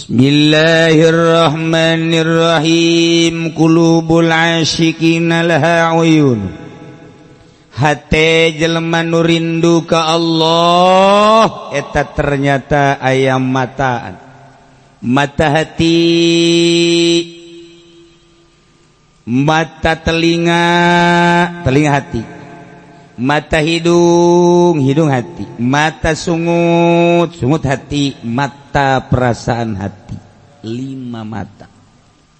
Bismillahirrahmanirrahim. Qulubul asyiqina laha uyun. Hate jelema nu rindu ka Allah eta ternyata aya mataan. Mata hati, mata telinga, telinga hati. Mata hidung, hidung hati. Mata sungut, sungut hati. Mata perasaan hati. 5 mata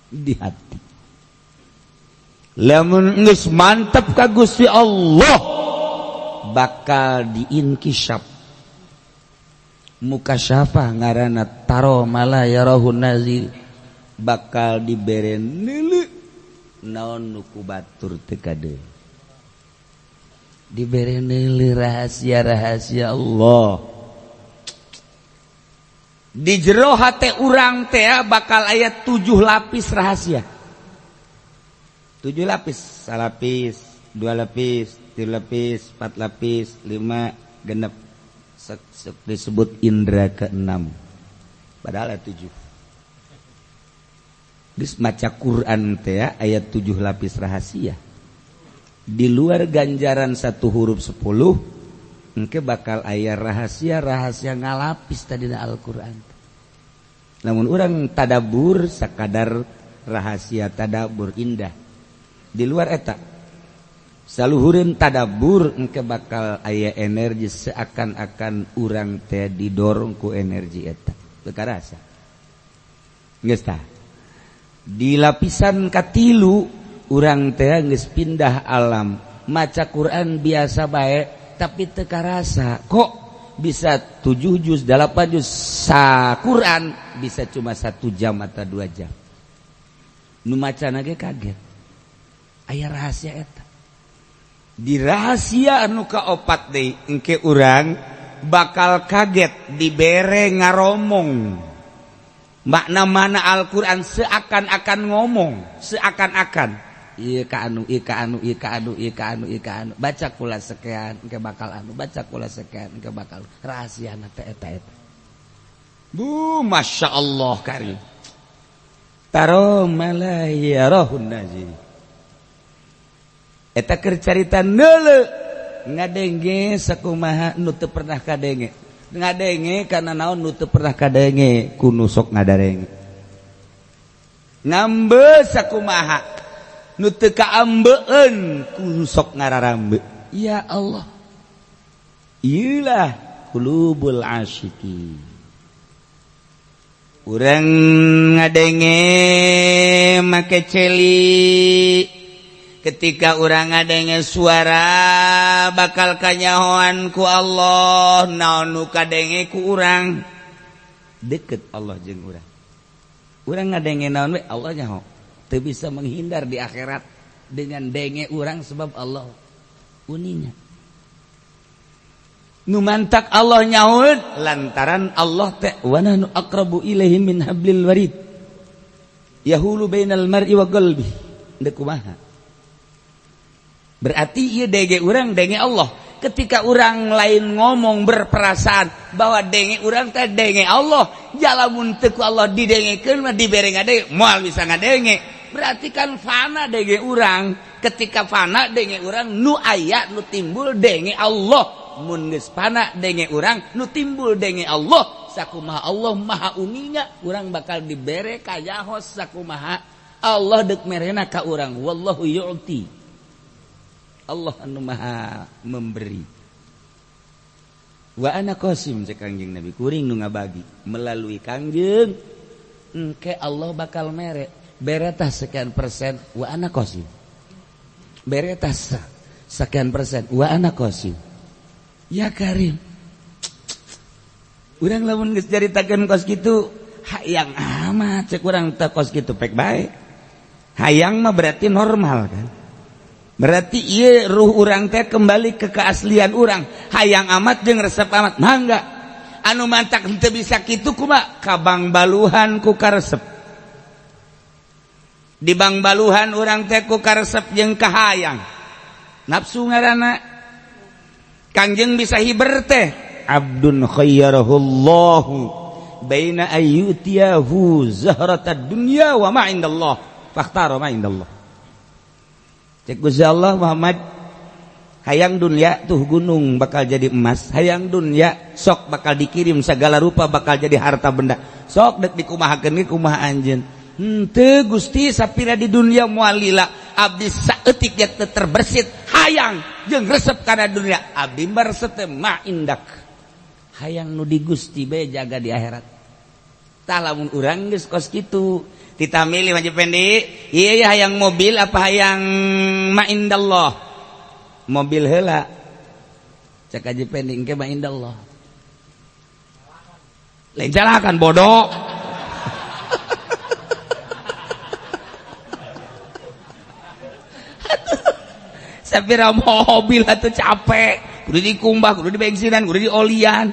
di hati. Lamun geus mantep ka Gusti Allah bakal diinkishaf. Mukasyafah ngaranna taro mala yarahun nazir, bakal dibere neuleuh naon nu ku batur teu kadeu. Diberi neuleuh rahasia-rahasia Allah. Di jero hate urang teh bakal aya 7 lapis rahasia. 7 lapis, 1 lapis, 2 lapis, 3 lapis, 4 lapis, 5 genep. Disebut indra ke-6. Padahal ada 7. Geus maca Quran teh aya 7 lapis rahasia. Di luar ganjaran 1 huruf 10 engke bakal aya rahasia-rahasia ngalapis tadi na Al-Quran. Namun orang tadabur sakadar rahasia tadabur indah. Di luar eta saluhureun tadabur engke bakal aya energi seakan-akan urang teh didorong ku energi eta. Teu karasa. Geus tah. Di lapisan katilu urang teh geus pindah alam, maca Quran biasa bae tapi teu karasa. Kok bisa 7 juz, 8 juz sa Quran bisa cuma 1 jam atau 2 jam. Nu macana ge kaget. Aya rahasia eta. Di rahasia anu kaopat deui engke urang bakal kaget dibere ngaromong. Makna mana Al-Quran seakan-akan ngomong, seakan-akan. Ieu ka anu, ieu ka anu, ieu ka anu, ieu ka anu, ieu ka anu. Baca kula sekian, engke bakal anu. Baca kula sekian, engke bakal. Rahasiana teh eta. Bu, Masya Allah karim. Taro malayarahun nazir. Eta keur carita neuleuh ngadenge sakumaha nu teu pernah kadenge. Ngadenge kana naon nu teu pernah kadenge kudu sok ngadarenge. Ngambe sakumaha nu teu kaambeueun kudu sok ngararambe. Ya Allah. Ieulah qulubul asyiqin. Urang ngadenge make celi. Ketika urang ngadenge suara bakal kanyahoan ku Allah, naon nu kadenge ku urang deket Allah jeung urang. Urang ngadenge naon we Allah nyaho. Teu bisa menghindar di akhirat dengan denge urang sebab Allah uninya. Nu mantak Allah nyahoeun lantaran Allah teh wa nahnu aqrabu ilaihi min hablil warid. Yahulu bainal mar'i wa qalbi. Deuk kumaha? Berarti ieu denge urang denge Allah. Ketika urang lain ngomong berperasaan bahwa denge urang teh denge Allah, jalamun teu ku Allah didengekeun mah dibere ngadenge moal bisa ngadenge. Berarti kan fana denge urang. Ketika fana denge urang nu aya nu timbul denge Allah. Mun geus fana denge urang nu timbul denge Allah. Sakumaha Allah maha uninya, urang bakal dibere kayahos sakumaha Allah deuk merena ka urang. Wallahu yu'ti. Allah anu maha memberi. Wa ana qasim cek Kangjeng Nabi, kuring nu ngabagi melalui Kangjeng engke Allah bakal mere bere tah sekian persen wa ana qasim. Bere tah sekian persen wa ana qasim. Ya Karim. Urang lamun geus caritakeun kos kitu hayang amat cek urang teh kos kitu pek bae. Hayang mah berarti normal kan. Berarti ieu ruh urang teh kembali ke keaslian urang. Hayang amat jeung resep amat. Mangga. Anu mantak teu bisa kitu kumaha? Ka Bang Baluhan ku karesep. Di Bang Baluhan urang teh ku karesep jeung kahayang. Nafsu ngaranna. Kangjeng bisa hiber teh. Abdun khayyarahullahu baina ayyutiyahu zahratad dunya wa ma indallah fakhtara ma indallah. Cek Gusti Allah Muhammad, hayang dunya tuh gunung bakal jadi emas, hayang dunya sok bakal dikirim segala rupa bakal jadi harta benda, sok dek dikumahakeun ge kumaha anjeun. Henteu Gusti sapira di dunia moal lila abdi saeutik dia teu terbersit hayang jeung resep kana dunia abdi resep teh ma indak. Hayang nu di Gusti bae jaga di akhirat. Tah lamun urang geus kos kitu kita milih maju pendek, iya hayang mobil apa hayang ma indallah? Mobil heula. Cek aja pendek ke ma indallah. Lain jalakan bodoh. Sapira mobil atuh capek, kudu dikumbah, kudu di bensinan, kudu di olian.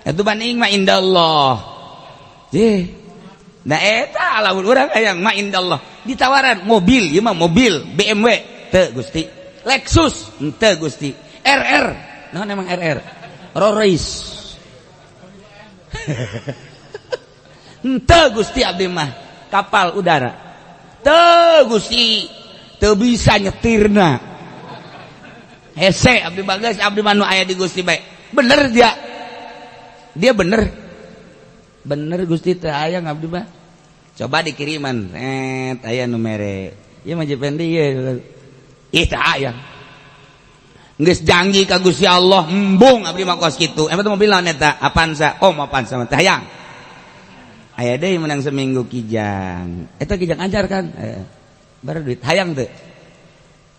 Atuh banding ma indallah. Nah eta lamun urang hayang ma indallah ditawaran mobil, ieu mah mobil BMW teu Gusti, Lexus teu Gusti, RR naon emang RR Rolls Royce teu Gusti abdi mah kapal udara teu Gusti, teu bisa nyetirna hese abdi bagas abdi mah nu aya di Gusti bae bener dia bener Gusti teh aya ngabdi mah coba dikiriman aya nu mere ieu mah jependi ieu teh aya geus janji ka Gusti Allah embung abdi mah kos kitu eta mobil naon eta Avanza Avanza mah teh hayang aya deui menang seminggu kijang eta kijang ajar kan baru duit hayang teu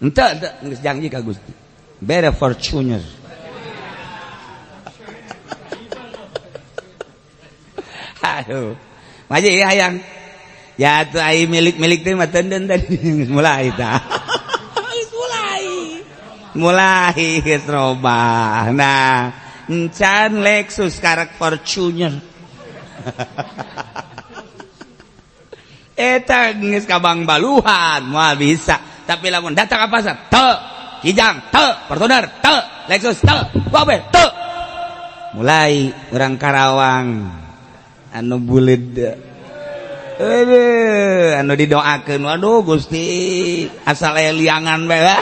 henteu geus janji ka Gusti bere Fortuner. Aduh, maji hayang. Ya tuh ai milik teh mah tenden tadi mulai tah. Mulai geus robah. Nah, encan Lexus karek Fortuner. Eta geus kabang baluhan moal bisa. Tapi lamun datang ka pasar, teu, kijang, teu, Fortuner, teu, Lexus, teu, babe, teu. Mulai urang Karawang anu buleud anu didoakeun waduh Gusti asal aya liangan bae geus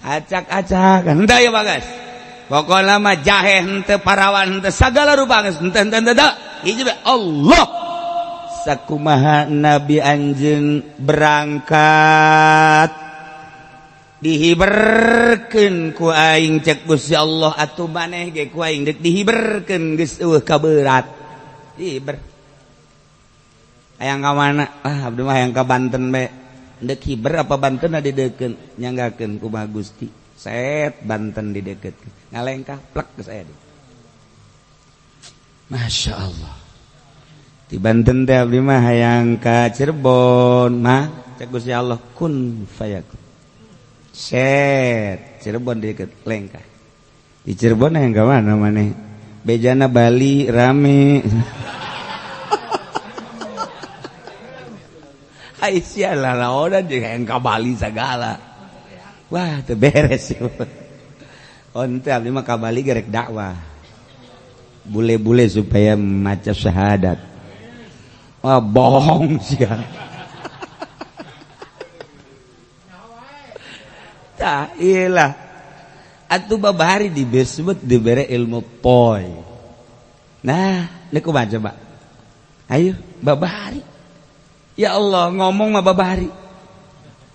acak-acakan henteu ya bagas pokona mah jahe henteu parawan henteu sagala rupa geus henteu hiji bae Allah sakumaha Nabi anjeun berangkat dihiberkeun ku aing cek Gusti Allah atuh maneh ge ku aing deuk dihiberkeun geus eueuh kaberat dihiber hayang ka mana abdi mah hayang ka Banten bae deuk hiber apa Banten dideukeun nyanggakeun kumaha Gusti set Banten dideukeutkeun ngalengkah plek geus aya deui Masya Allah di Banten teh abdi mah hayang ka Cirebon mah cek Gusti Allah kun fayakun set Cirebon deket lengkah di Cirebon hayang ka mana maneh bejana Bali rame ai sialah laonan jeung hayang ka Bali sagala wah teu beres onte abdi mah ka Bali gerek dakwah bule-bule supaya maca syahadat. Wah bohong sih kan. Tah iyalah. Atuh babahari disebut dibere ilmu poy. Nah, ini kumaha coba. Ayo babahari. Ya Allah ngomong mah babahari.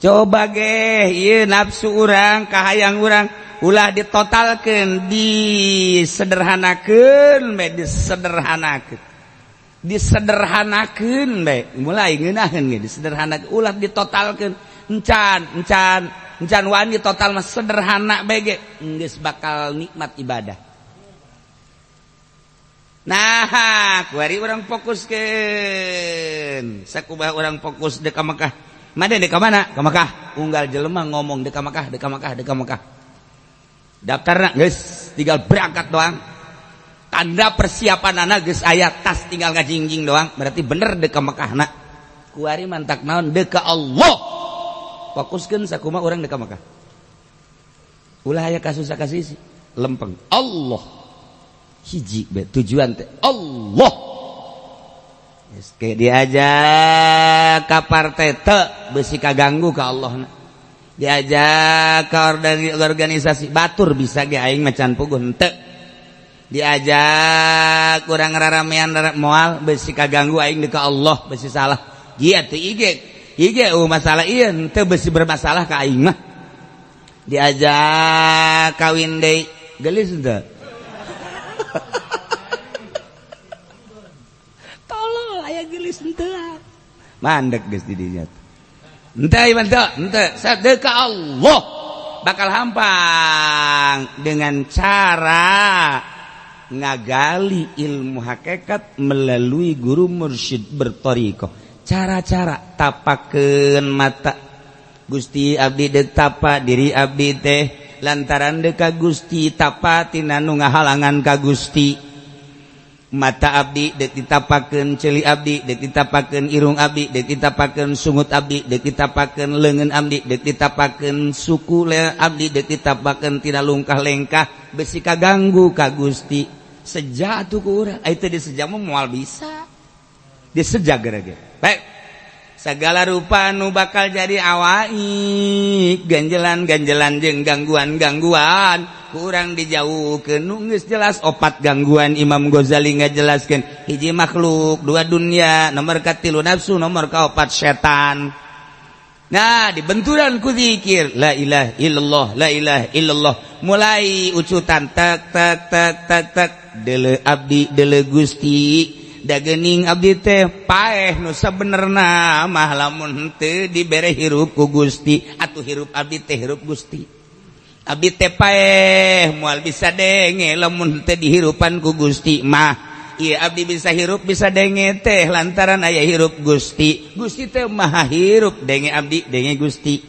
Coba ge ieu nafsu urang kahayang urang ulah ditotalkeun disederhanakeun disederhanakeun bae mulai ngeunaheun ge disederhanakeun ulah ditotalkeun encan wani total mah sederhana bae ge geus bakal nikmat ibadah. Nah kuari urang fokuskeun sakumaha urang fokus deuk ka Mekah made deuk ka mana ka Mekah unggal jelema ngomong deuk ka Mekah daftarna geus tinggal berangkat doang tanda persiapan anak geus aya tas tinggal ngajingjing doang berarti bener deuk ka Mekahna kuari mantak naon deuk ka Allah fokuskeun sakumaha urang deka Mekah ulah aya kasus kasih lempeng Allah hiji be tujuan teh Allah geus ke diajak ka partai teu beusi kaganggu ka Allahna diajak ka organisasi batur bisa ge aing macan puguh teu diajak urang raramean moal beusi kaganggu aing ka Allah beusi salah ieu teh ige masalah ieu teu beusi bermasalah ka aing mah diajak kawin deui gelis teu tolol aya gelis henteu mandek geus di dinya henteu iman teu henteu sadeka Allah bakal hampang dengan cara ngagali ilmu hakikat melalui guru mursyid berthariqah cara-cara tapakeun mata Gusti abdi deuk tapa diri abdi teh lantaran deuk ka Gusti tapa tina nu ngahalangan ka Gusti mata abdi deuk ditapakeun ceuli abdi deuk ditapakeun irung abdi deuk ditapakeun sungut abdi deuk ditapakeun leungeun abdi deuk ditapakeun suku abdi deuk ditapakeun tina lungkah lengkah besi kaganggu ka Gusti sejak atuh ku urang ai teh disejak mah moal bisa disejak gara-gara baik segala rupa nu bakal jadi awaik ganjelan-ganjelan jeung gangguan-gangguan kurang dijauhkeun nu geus jelas opat gangguan Imam Ghazali ngajelaskeun hiji makhluk dua dunia nomor katilu nafsu nomor kaopat setan nah dibenturan ku zikir la ilaha illallah la ilaha illallah mulai ucutan tak tak tak tak tak deuleu abdi deuleu Gusti da geuning abdi teh paeh nu sabenerna mah lamun teu dibere hirup ku Gusti atuh hirup abdi teh hirup Gusti abdi teh paeh moal bisa denge lamun teu dihirupan ku Gusti mah ieu abdi bisa hirup bisa denge teh lantaran aya hirup Gusti Gusti teh maha hirup denge abdi denge Gusti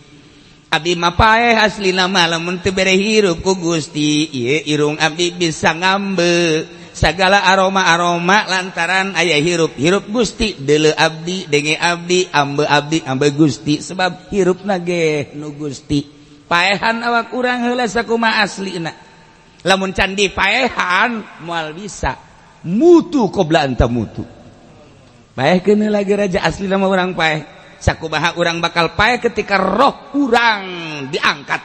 abdi mah paeh aslina mah lamun teu bere hirup ku Gusti ieu irung abdi bisa ngambe sagala aroma-aroma lantaran aya hirup Gusti deuleu abdi denge abdi ambe Gusti sebab hirupna ge nu Gusti paehan awak urang heula sakumaha aslina lamun can dipaehan moal bisa mutu qobla anta mutu paehkeun heula ge raja aslina mah urang paeh sakumaha urang bakal paeh ketika roh urang diangkat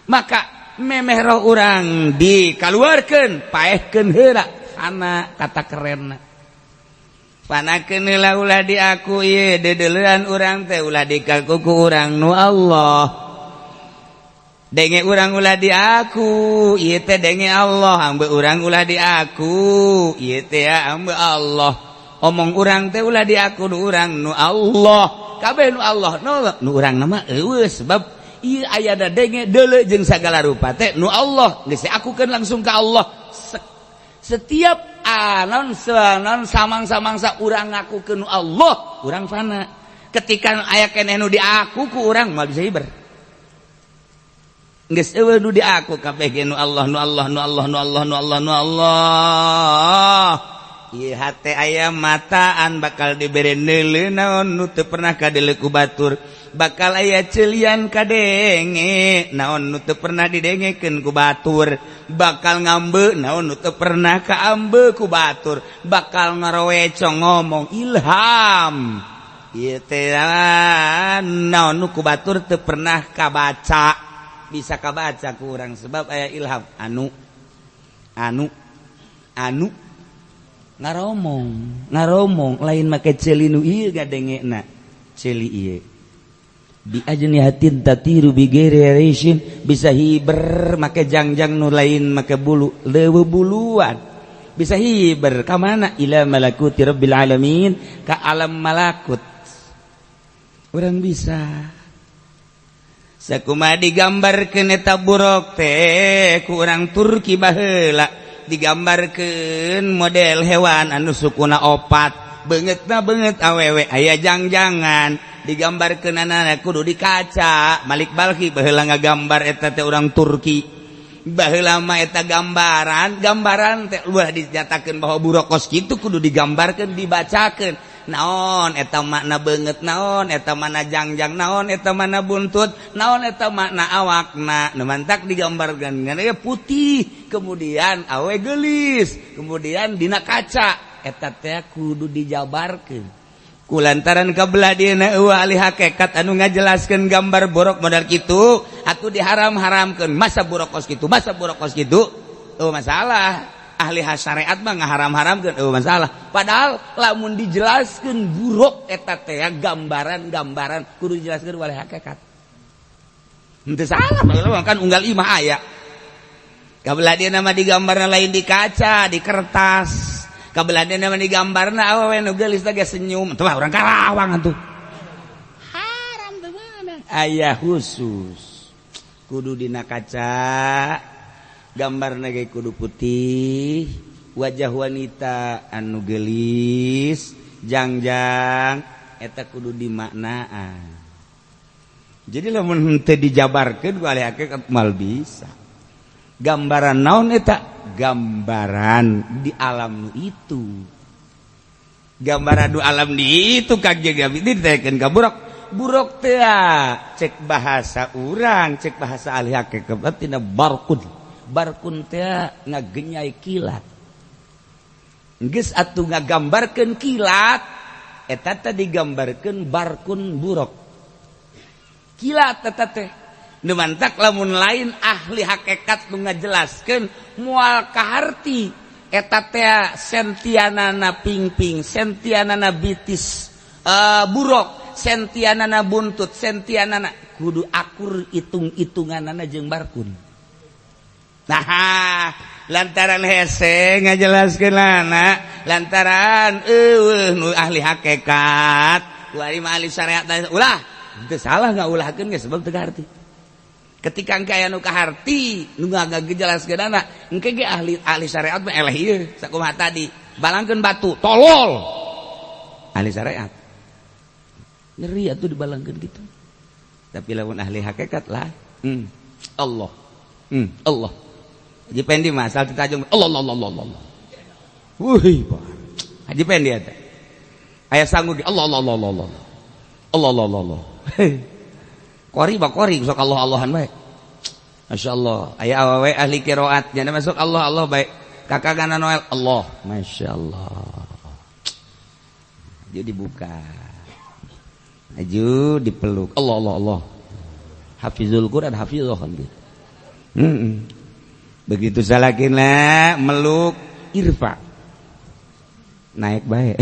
maka memeh roh urang dikaluarkeun paehkeun heula ana kata kerenna panakeun heula ulah di aku ieu dedeleuan urang teh ulah dikaku ku urang nu Allah denge urang ulah di aku ieu teh denge Allah ambe urang ulah di aku ieu teh ambe Allah omong urang teh ulah di aku nu urang nu Allah kabeh nu Allah nu urang mah eueuh sebab ieu aya da denge deuleu jeung sagala rupa teh nu Allah geus akukeun langsung ka Allah setiap anon samang-samangsa urang ngakukeun nu Allah urang fana ketika aya keneh nu diaku ku urang moal bisa hiber geus eueuh nu diaku kabeh ge nu Allah nu Allah nu Allah nu Allah nu Allah nu Allah ieu hate aya mataan bakal dibere neuleu naon nu teu pernah kadeuleu ku batur bakal aya ceelian kadenge naon nu teu pernah didengekeun ku batur bakal ngambe naon nu teu pernah kaambe ku batur bakal ngaroecong ngomong ilham ieu teh naon nu ku batur teu pernah kabaca bisa kabaca ku urang sebab aya ilham anu ngaromong lain make ceuli nu ieu gadengena ceuli ieu bi ajnihatin tatiru bi ghairi bisa hiber make jangjang nu lain make bulu leuweuh buluan bisa hiber ka mana ila malakuti rabbil alamin ka alam malakut urang bisa sakumaha digambarkeun eta buruk teh ku urang Turki baheula digambarkeun model hewan anu sukuna opat beungeutna beungeut awewe aya jangjangan digambarkeun anana kudu dikaca Malik Balkhi baheula ngagambar eta teh urang Turki baheula mah eta gambaran teh ulah dinyatakeun bahwa burokos kitu kudu digambarkeun dibacakeun naon eta makna beungeut naon eta mana jangjang naon eta mana buntut naon eta makna awakna nu mantak digambarkeun ngana putih kemudian awe geulis kemudian dina kaca eta teh kudu dijabarkeun kulantaran kabelah dina eueuh ahli hakikat anu ngajelaskeun gambar borok modal kitu atuh diharam-haramkeun masa borokos kitu oh masalah ahli syariat mah ngaharam-haramkeun masalah padahal lamun dijelaskeun buruk eta teh gambaran-gambaran kudu dijelaskeun wali hakikat henteu salah mah kan unggal imah aya kabelah dia nama digambarna lain di kaca di kertas kabelah dia nama digambarna awewe nu geulis teh senyum teu urang Karawang atuh haram teh mana aya khusus kudu dina kaca gambarna ge kudu putih wajah wanita anu geulis jangjang eta kudu dimaknaan jadi lamun teu dijabarkeun ku ahli hakikat mal bisa gambaran naon eta gambaran di alam nu itu gambaran di alam di itu Kangjeng Nabi ditekeun ka buruk teh cek bahasa urang cek bahasa ahli hakikat tina barkun teh ngagenyai kilat geus atuh ngagambarkeun kilat eta teh digambarkeun barkun buruk kilat eta teh nu mantak lamun lain ahli hakikat nu ngajelaskeun moal kaharti eta teh sentianana pingping sentianana bitis buruk sentianana buntut sentianana kudu akur itung-itunganana jeung barkun. Nah, lantaran hese ngajelaskeun anak, lantaran nu ahli hakikat, ku ari mah ahli syariat ulah, teu salah ngaulahkeun geus sebab teu kaharti. Ketika engke aya nu kaharti, nu ngajelaskeun anak, engke ge ahli syariat mah eleh ieu, sakumaha tadi, balangkeun batu, tolol. Ahli syariat. Ngeri atuh dibalangkeun gitu. Tapi lamun ahli hakikat lah, Allah. Allah. Haji Pendi mah asal ditajung Allah. Wuih, Haji Pendi eta. Aya sangu di Allah. Kori sok Allah-Allahan bae. Masyaallah. Aya awewe ahli qiraat nya masuk Allah bae. Kakagana Noel Allah. Masyaallah. Jadi dibuka. Aju dipeluk Allah. Hafizul Quran hafizah kan gitu. Begitu salakina meluk irfa naik baik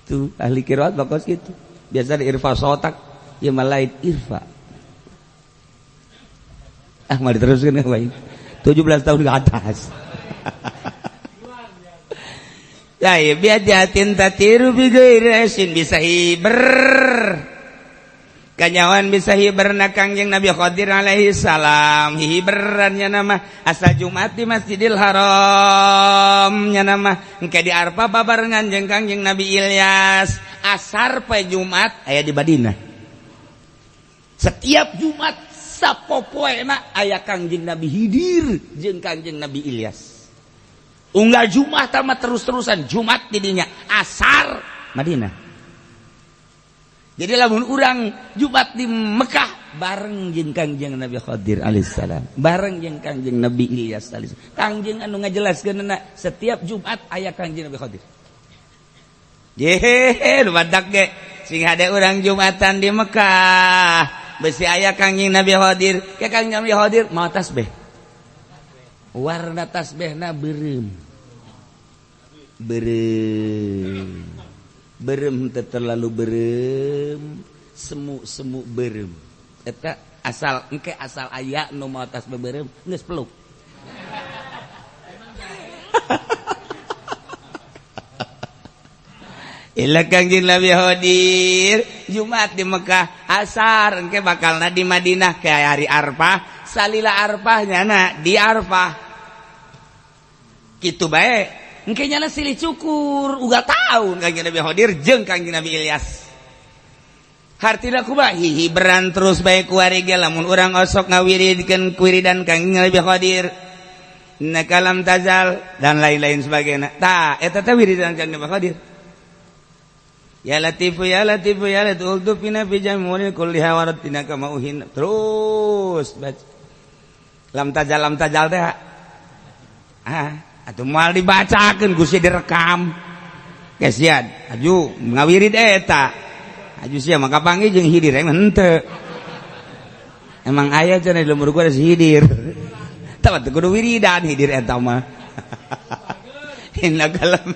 tuh ahli qiraat bakos gitu biasa di irfa sotak ya malaid irfa mari teruskeun baik 17 tahun ke atas ya biajatin tatiru bi ghairi asin bisa hiber kanyawan bisa hiberna Kangjeng Nabi Khadir alaihi salam hiberannya nama asa Jumat di Masjidil Haram nya nama engke di Arfa babarengan jeung Kangjeng Nabi Ilyas asar poe Jumat aya di Madinah setiap Jumat sapopoena aya Kangjeng Nabi Khidir jeung Kangjeng Nabi Ilyas unggal Jumat mah terus-terusan Jumat di dinya asar Madinah. Jadi lamun urang Jumat di Mekah bareng jeung Kangjeng Nabi Khadir alaihissalam, bareng jeung Kangjeng Nabi Ilyas alaihissalam. Kangjeng anu ngajelaskeunna setiap Jumat aya Kangjeng Nabi Khadir. Yehe, nu badak ge sing hade urang Jumatan di Mekah, besi aya Kangjeng Nabi Khadir. Ke Kangjeng Nabi Khadir mau tasbih. Warna tasbihna beureum. Berem terlalu berem semu berem eta asal engke asal aya nu mau tasbih berem geus peluk ila Kangjeng Nabi Khadir Jumat di Mekah asar engke bakalna di Madinah kayak hari Arfah salila Arfahnya di Arfah kitu bae engke nyana silih cukur uga taun Kangjeng Nabi Khadir jeung Kangjeng Nabi Ilyas hartina kumaha hiberan terus bae ku warga lamun urang osok ngawiridkeun wiridan Kangjeng Nabi Khadir kalam tazal dan lain-lain sebagainya. Tah eta teh wiridan Kangjeng Nabi Khadir. Ya latifu ya latifu ya latul tufina fi jamuril kulli hawaratina kama uhin. Terus baca lam tajal teh atuh moal dibacakeun Gusti direkam kesian aju ngawirid eta aju sia maka panggih jeung hidir emang henteu emang aya cenah di lembur gua ada si hidir tah teu kudu wiridan hidir eta mah inna kalam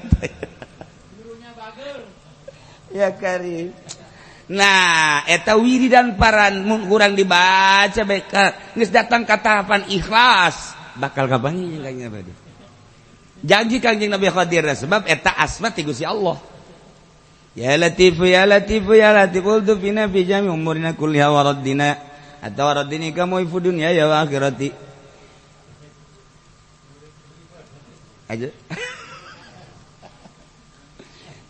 ya karim. Nah eta wiridan paran mun kurang dibaca bae geus datang ka tahapan ikhlas bakal kapanggih jeung Kangjeng Nabi. Janji Kangjeng Nabi Khadir sebab eta asma ti Gusti Allah. Ya latifu ya latifu ya latiful tufina fi jami umurina kulliha wa raddina atau raddini kamu ifu dunya ya wa akhirati. Aja.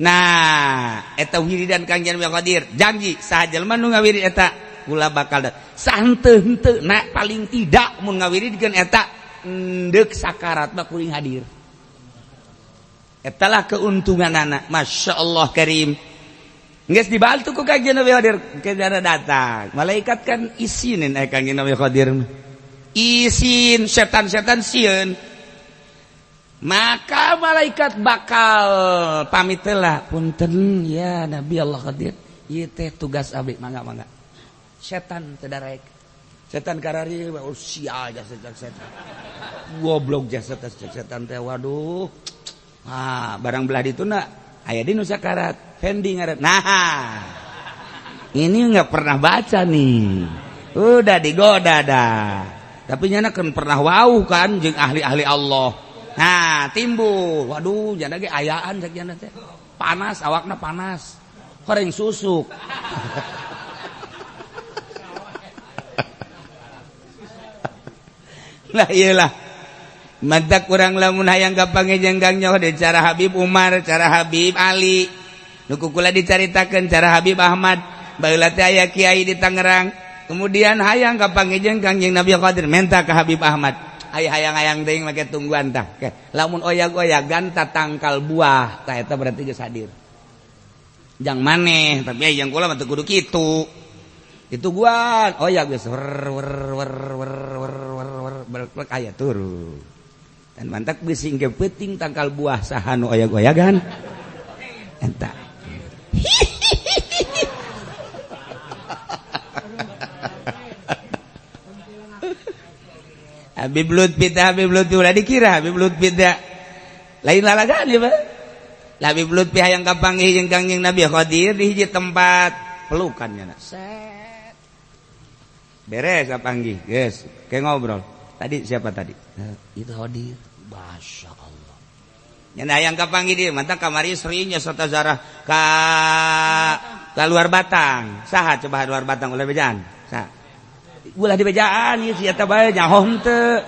Nah eta wiridan Kangjeng Nabi Khadir janji saha jalma nu ngawirid eta kula bakal santeu-henteu na paling tidak mun ngawiridkeun eta endek sakarat mah kuring hadir. Etalah keuntungan anak, masya Allah karim. Nges dibantu ku Kangjeng Nabi Khadir, kedara datang. Malaikat kan isinin Kangjeng Nabi Khadir. Isin setan-setan sieun. Maka malaikat bakal pamit lah, punten ya Nabi Allah Khadir. Ieu teh tugas abdi, mangga. Setan teu darek. Setan karari sia aja setan. Goblok jasa setan teh waduh. Barang belah dituna aya di nu sakarat Fendi ngaret. Nah ini nggak pernah baca nih udah digoda dah tapi nyana kan pernah wau kan jeung ahli-ahli Allah. Nah timbul waduh jana ge ayaan cek jana teh panas awakna panas goreng susuk lah iyalah mantak kurang lamun hayang gapange jeung Kang Nyoh de cara Habib Umar, cara Habib Ali. Nu kukula dicaritakeun cara Habib Ahmad, baheula teh aya kiai di Tangerang. Kemudian hayang gapange jeung Kangjeng Nabi Khadir menta ka Habib Ahmad. Aya hayang-hayang teuing make tungguan tah. Lamun oyag-oyagan tatangkal buah, tah eta berarti geus hadir. Jang maneh, tapi aya jang kula mah teu kudu kitu. Itu guan oyag geus wer aya turu. Dan mantak bising ke peting tangkal buah sahanu oyag-oyagan entah Habib Lutfi ulah dikira Habib Lutfi lain lalagan ya Pak. Habib Lutfi hayang kapanggih jeung Kangjeng Nabi Khadir di hiji tempat pelukannya set beres kapanggih geus ke ngobrol. Tadi siapa tadi? Itu Khadir. Masya Allah. Yang hayang kapanggih dia, mantap kamari serinya serta zarah ka luar Batang. Saha coba luar Batang ulah bejaan. Saha. Ulah di bejaan ieu si eta bae nyaho henteu.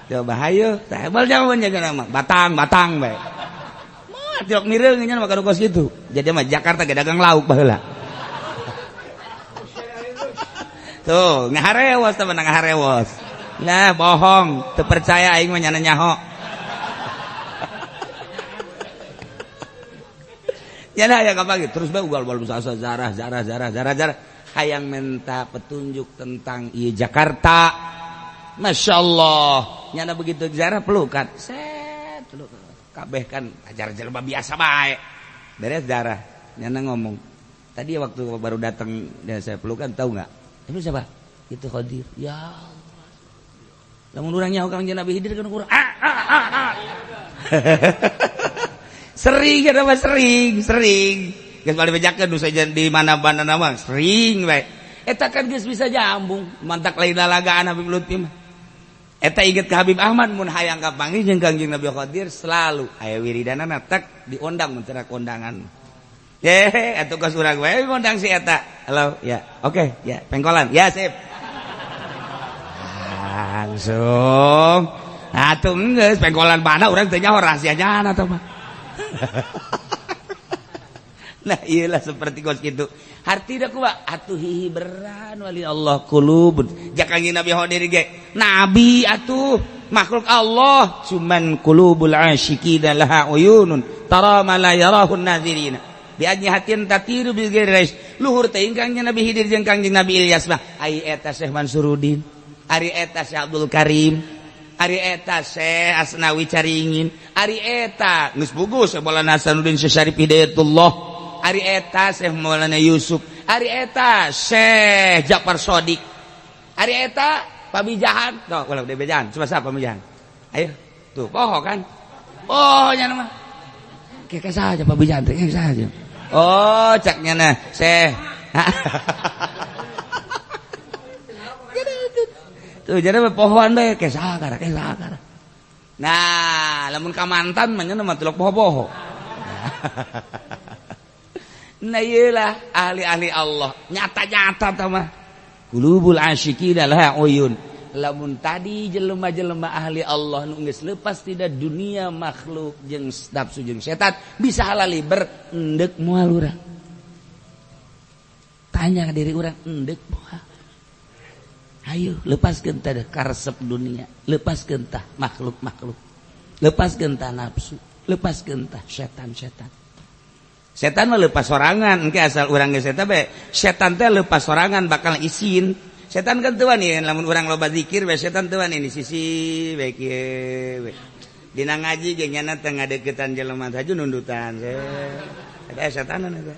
Coba hayu, tah bal jawaban jaga nama. Batang bae. Mah tiok mireung nya mah kadu kos kitu. Jadi mah Jakarta ge dagang lauk baheula. Tuh, ngaharewas teh menang ngaharewas. Nah bohong, terpercaya aing mah nyana nyaho. Nyana aya kapagi terus bae ugal bal busasa zarah. Hayang minta petunjuk tentang ieu Jakarta. Masya Allah. Nyana begitu zarah pelukan. Set peluk. Kabeh kan ajar jelema biasa bae. Beres zarah. Nyana ngomong. Tadi waktu baru datang dan saya pelukan tahu enggak? Itu siapa? Itu Khadir. Ya Allah. Lamun urang nyaho Kangjeng Nabi Khidir kan kurang sering kada mah sering geus bali bejakeun nu saja di mana-mana mah sering bae eta kan geus bisa jambung mantak lain lalagaan Habib Lutfi mah eta inget ka Habib Ahmad mun hayang kapanggih jeung Kangjeng Nabi Khadir selalu aya wiridanana tak diundang mun teu kondangan atuh ka urang wae ngundang si eta halo ya oke ya pengkolan ya sip langsung atuh geus pengkolan mana urang teu nyaho rahasianya atuh mah nah iyalah seperti kos kitu hartina kumaha atuh hihi beran wali Allah qulubun jak Kangjeng Nabi Khadir ge nabi atuh makhluk Allah cuman qulubul asyiqina laha uyunun tara ma la yarahun nadzirina biadnya hatin tatiru bil gairis luhur teh ingkangnya Nabi Khidir jeung Kangjeng Nabi Ilyas mah ari eta Syekh Mansuruddin ari eta Syekh Abdul Karim ari eta Syekh Asnawi Caringin ari eta geus bogo Syekh Maulana Hasanuddin Syarif Hidayatullah ari eta Syekh Maulana Yusuf ari eta Syekh Ja'far Shadiq ari eta Pamijahan tuh kalau udah bejahan coba siapa Pamijahan ayo tuh poho kan nya nama kayak saja Pamijahan kayak saja oh caknya nah Syekh tuh jadi pohoan deh kayak sakara nah lamun kamantan mah nama tulok poho-poho nah iyalah ahli-ahli Allah nyata-nyata mah qulubul asyiqina laha uyun lamun tadi jelema-jelema ahli Allah nu geus leupas tina dunia makhluk jeung nafsu jeung setan bisa halali endek moal urang tanya ke diri urang endek moal ayo lepaskeun teh karesep dunia lepaskeun tah makhluk-makhluk lepaskeun tah nafsu lepaskeun tah setan-setan setan mah leupas sorangan engke asal urang geus eta bae setan teh leupas sorangan bakal isin setan kan teu wani lamun urang loba zikir bae setan teu wani sisi bae kieu dina ngaji ge nyana teh ngadeukeutan jelema saja nundutan ada setanan eta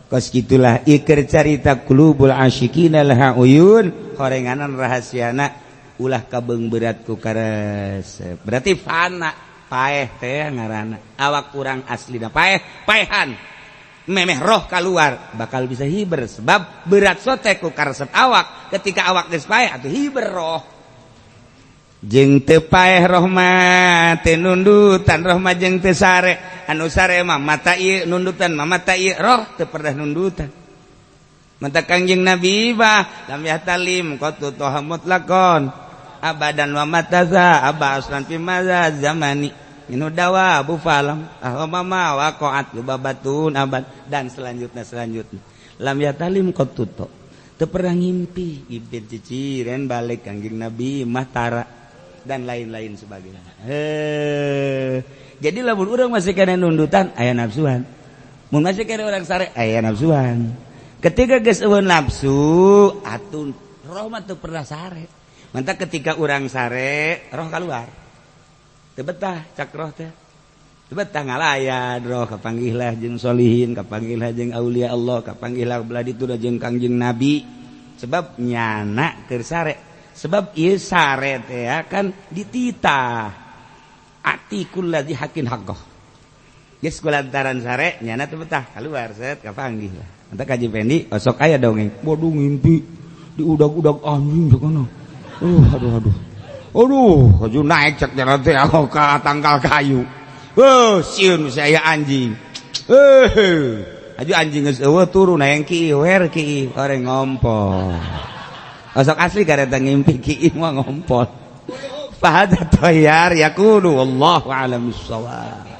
kos gitulah ikeur carita qulubul asyiqina laha uyun horenganan rahasiana ulah kabeung berat ku karesep berarti fana paeh teh ngaranna awak kurang aslina paehan memeh roh keluar bakal bisa hiber sebab berat sote ku karesep awak ketika awak geus paeh atuh hiber roh jeung teu paeh roh mah teh nundutan roh mah jeung teu sare anu sare mah mata ieu nundutan mah mata ieu roh teu pernah nundutan mata Kangjeng Nabi bah lam yahtalim qatu toha mutlaqon abadan wa mataza abaslan fi maza zamani minu dawa abu falam ahmama waqaat babatun abad dan selanjutnya lam yatalim qatuto teu pernah ngimpi ibit ciciren balik Kangjeng Nabi mahtara dan lain-lain sebagainya jadi lamun urang masih kana nundutan aya nafsuan mun masih kana urang sare aya nafsuan ketika geus eueun nafsu atun roh mah teu pernah sare mantap ketika urang sare roh keluar teu betah cak roh teh teu betah ngalayan roh kapanggihlah jeung solihin kapanggihlah jeung aulia Allah kapanggihlah belah ditu jeung Kangjeng Nabi sebab nyana keur sare sebab ieu sare teh kan dititah ati kulladzi haqqin haqqah geus kulantaran sare nyana teu betah keluar set kapanggihlah mantap Kaji Pendi osok aya dongeng bodoh ngimpi di udag-udag anjing sakono aduh, aju naik cek jalan teh ke tangkal kayu. Sieun saya anjing. Aju anjing geus eueuh turu naeng ki wer ki oreng ngompol. Osok asli kareta ngimpi ki mah ngompol. Fahada toyar yaqulu wallahu a'lam bissawab.